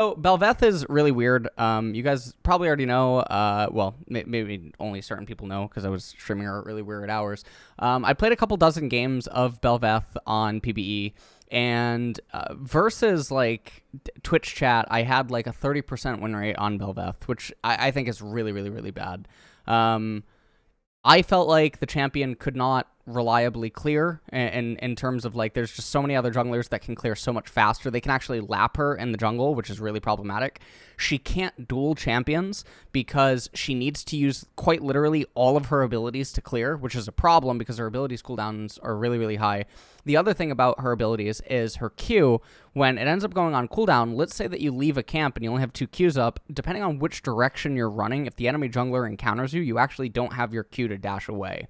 So Bel'Veth is really weird. You guys probably already know. Well, maybe only certain people know because I was streaming her at really weird hours. I played a couple dozen games of Bel'Veth on PBE, and versus like Twitch chat, I had like a 30% win rate on Bel'Veth, which I think is really, really, really bad. I felt like the champion could not reliably clear in terms of like there's just so many other junglers that can clear so much faster. They can actually lap her in the jungle, which is really problematic. She can't duel champions because she needs to use quite literally all of her abilities to clear, which is a problem because her abilities cooldowns are really, really high. The other thing about her abilities is her Q. When it ends up going on cooldown, let's say that you leave a camp and you only have 2 Qs up, depending on which direction you're running, if the enemy jungler encounters you, you actually don't have your Q to dash away.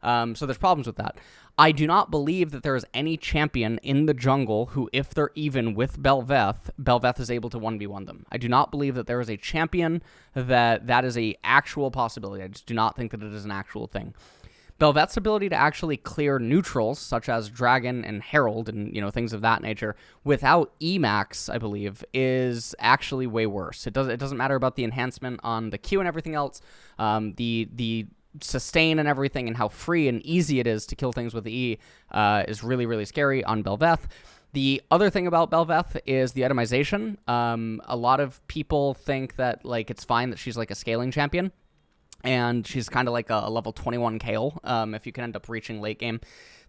So there's problems with that. I do not believe that there is any champion in the jungle who, if they're even with Bel'Veth, Bel'Veth is able to 1v1 them. I do not believe that there is a champion that is a actual possibility. I just do not think that it is an actual thing. Bel'Veth's ability to actually clear neutrals, such as Dragon and Herald and, things of that nature, without Emax, I believe, is actually way worse. It doesn't matter about the enhancement on the Q and everything else. The sustain and everything and how free and easy it is to kill things with the E is really, really scary on Bel'Veth. The other thing about Bel'Veth is the itemization. A lot of people think that it's fine that she's like a scaling champion, and she's kind of like a level 21 Kayle if you can end up reaching late game.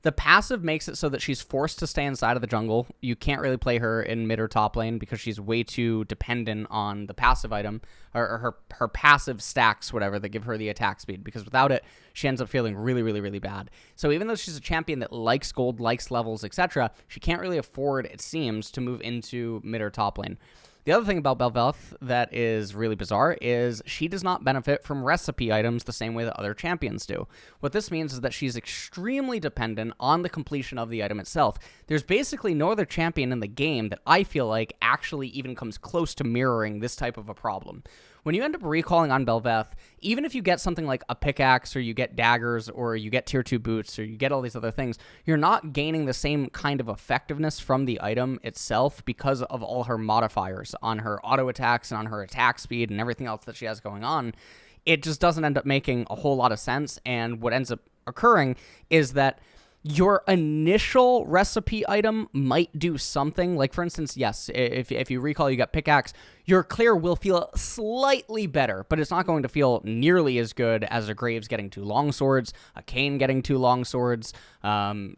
The passive makes it so that she's forced to stay inside of the jungle. You can't really play her in mid or top lane because she's way too dependent on the passive item, or her passive stacks, whatever, that give her the attack speed, because without it, she ends up feeling really, really, really bad. So even though she's a champion that likes gold, likes levels, etc., she can't really afford, it seems, to move into mid or top lane. The other thing about Bel'Veth that is really bizarre is she does not benefit from recipe items the same way that other champions do. What this means is that she's extremely dependent on the completion of the item itself. There's basically no other champion in the game that I feel like actually even comes close to mirroring this type of a problem. When you end up recalling on Bel'Veth, even if you get something like a pickaxe, or you get daggers, or you get tier 2 boots, or you get all these other things, you're not gaining the same kind of effectiveness from the item itself because of all her modifiers on her auto attacks and on her attack speed and everything else that she has going on. It just doesn't end up making a whole lot of sense, and what ends up occurring is that your initial recipe item might do something. Like, for instance, yes, if you recall, you got pickaxe, your clear will feel slightly better, but it's not going to feel nearly as good as a Graves getting 2 longswords, a Kayn getting 2 longswords,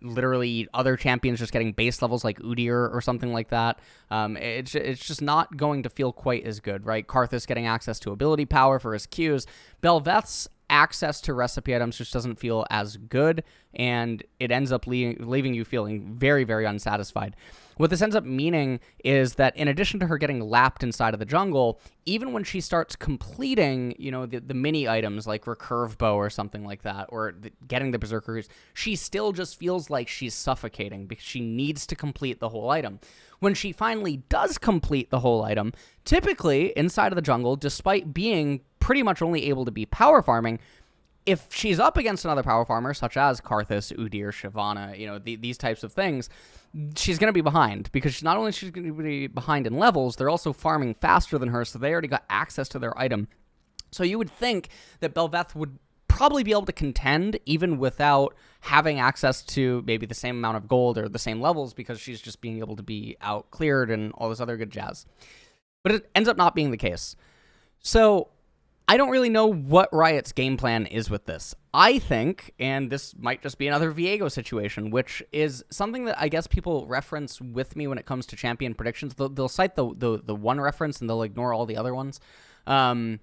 literally other champions just getting base levels like Udyr or something like that. It's just not going to feel quite as good, right? Karthus getting access to ability power for his Qs. Bel'Veth's access to recipe items just doesn't feel as good, and it ends up leaving you feeling very, very unsatisfied. What this ends up meaning is that in addition to her getting lapped inside of the jungle, even when she starts completing, the mini items like Recurve Bow or something like that, or getting the Berserkers, she still just feels like she's suffocating because she needs to complete the whole item. When she finally does complete the whole item, typically inside of the jungle, despite being pretty much only able to be power farming, if she's up against another power farmer, such as Karthus, Udyr, Shyvana, these types of things, she's going to be behind, because not only she's going to be behind in levels, they're also farming faster than her, so they already got access to their item. So you would think that Bel'Veth would probably be able to contend even without having access to maybe the same amount of gold or the same levels, because she's just being able to be out cleared and all this other good jazz. But it ends up not being the case. So I don't really know what Riot's game plan is with this. I think, and this might just be another Viego situation, which is something that I guess people reference with me when it comes to champion predictions. They'll cite the one reference and they'll ignore all the other ones. Bel'Veth,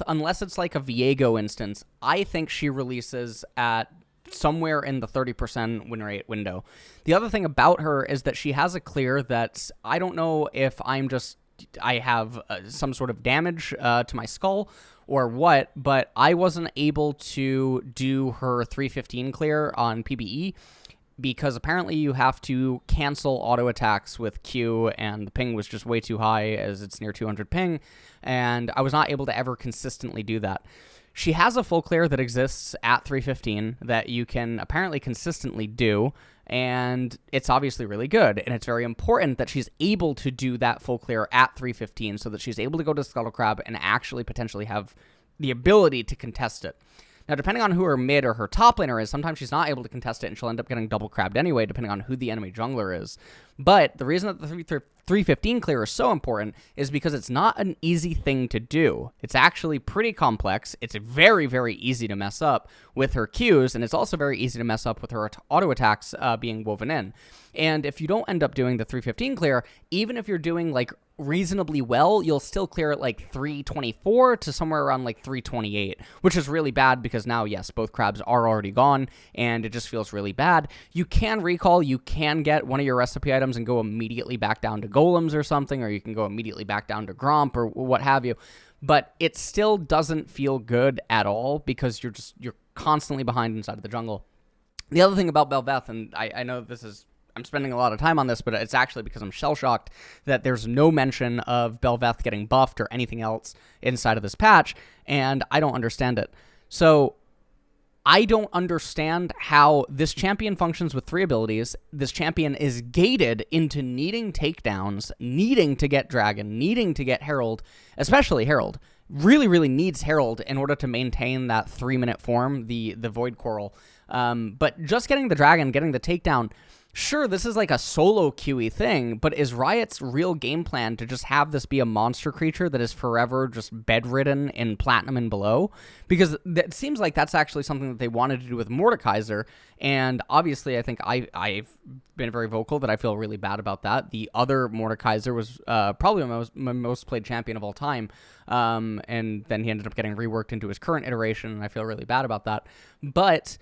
unless it's like a Viego instance, I think she releases at somewhere in the 30% win rate window. The other thing about her is that she has a clear that's, I don't know if I have some sort of damage to my skull or what, but I wasn't able to do her 315 clear on PBE because apparently you have to cancel auto attacks with Q, and the ping was just way too high as it's near 200 ping, and I was not able to ever consistently do that. She has a full clear that exists at 315 that you can apparently consistently do, and it's obviously really good, and it's very important that she's able to do that full clear at 315 so that she's able to go to Scuttle Crab and actually potentially have the ability to contest it. Now, depending on who her mid or her top laner is, sometimes she's not able to contest it, and she'll end up getting double crabbed anyway, depending on who the enemy jungler is. But the reason that the 315 clear is so important is because it's not an easy thing to do. It's actually pretty complex. It's very, very easy to mess up with her Qs, and it's also very easy to mess up with her auto attacks being woven in. And if you don't end up doing the 315 clear, even if you're doing like reasonably well, you'll still clear at like 324 to somewhere around like 328, which is really bad because now, yes, both crabs are already gone, and it just feels really bad. You can recall, you can get one of your recipe items and go immediately back down to golems or something, or you can go immediately back down to Gromp or what have you, but it still doesn't feel good at all because you're constantly behind inside of the jungle. The other thing about Bel'Veth, and I know I'm spending a lot of time on this, but it's actually because I'm shell-shocked that there's no mention of Bel'Veth getting buffed or anything else inside of this patch, and I don't understand it. So I don't understand how this champion functions with 3 abilities. This champion is gated into needing takedowns, needing to get Dragon, needing to get Herald, especially Herald. Really, really needs Herald in order to maintain that 3-minute form, the Void Coral. But just getting the Dragon, getting the takedown, sure, this is like a solo QE thing, but is Riot's real game plan to just have this be a monster creature that is forever just bedridden in Platinum and below? Because it seems like that's actually something that they wanted to do with Mordekaiser, and obviously I think I've been very vocal that I feel really bad about that. The other Mordekaiser was probably my most played champion of all time, and then he ended up getting reworked into his current iteration, and I feel really bad about that. But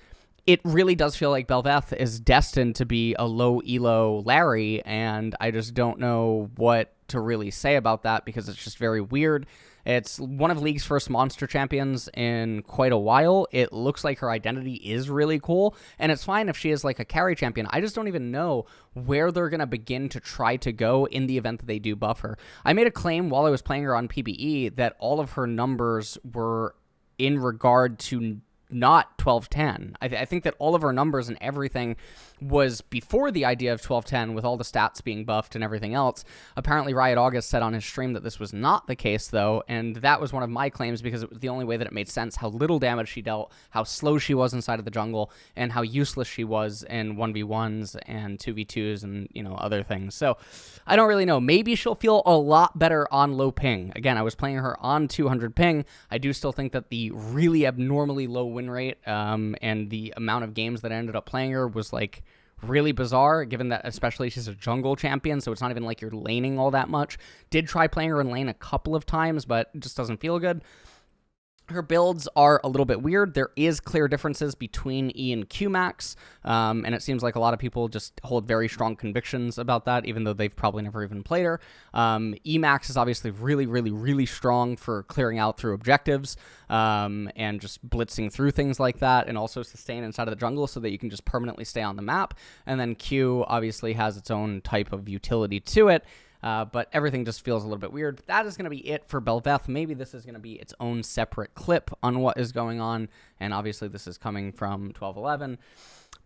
it really does feel like Bel'Veth is destined to be a low elo Larry, and I just don't know what to really say about that because it's just very weird. It's one of League's first monster champions in quite a while. It looks like her identity is really cool, and it's fine if she is like a carry champion. I just don't even know where they're going to begin to try to go in the event that they do buff her. I made a claim while I was playing her on PBE that all of her numbers were in regard to not 1210. I think that all of her numbers and everything was before the idea of 1210 with all the stats being buffed and everything else. Apparently Riot August said on his stream that this was not the case though, and that was one of my claims because it was the only way that it made sense how little damage she dealt, how slow she was inside of the jungle, and how useless she was in 1v1s and 2v2s and, you know, other things. So I don't really know. Maybe she'll feel a lot better on low ping. Again, I was playing her on 200 ping. I do still think that the really abnormally low win rate and the amount of games that I ended up playing her was like really bizarre, given that especially she's a jungle champion, so it's not even like you're laning all that much. Did try playing her in lane a couple of times, but it just doesn't feel good. Her builds are a little bit weird. There is clear differences between E and Q max, and it seems like a lot of people just hold very strong convictions about that, even though they've probably never even played her. E max is obviously really, really, really strong for clearing out through objectives and just blitzing through things like that, and also sustain inside of the jungle so that you can just permanently stay on the map. And then Q obviously has its own type of utility to it. But everything just feels a little bit weird. That is going to be it for Bel'Veth. Maybe this is going to be its own separate clip on what is going on, and obviously this is coming from 1211.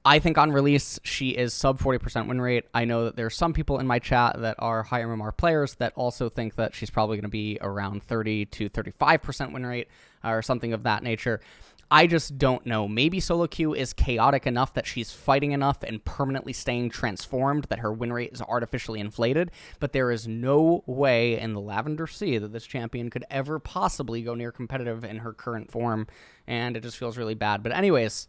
I think on release, she is sub 40% win rate. I know that there's some people in my chat that are high MMR players that also think that she's probably going to be around 30 to 35% win rate or something of that nature. I just don't know. Maybe solo queue is chaotic enough that she's fighting enough and permanently staying transformed that her win rate is artificially inflated, but there is no way in the Lavender Sea that this champion could ever possibly go near competitive in her current form, and it just feels really bad. But anyways,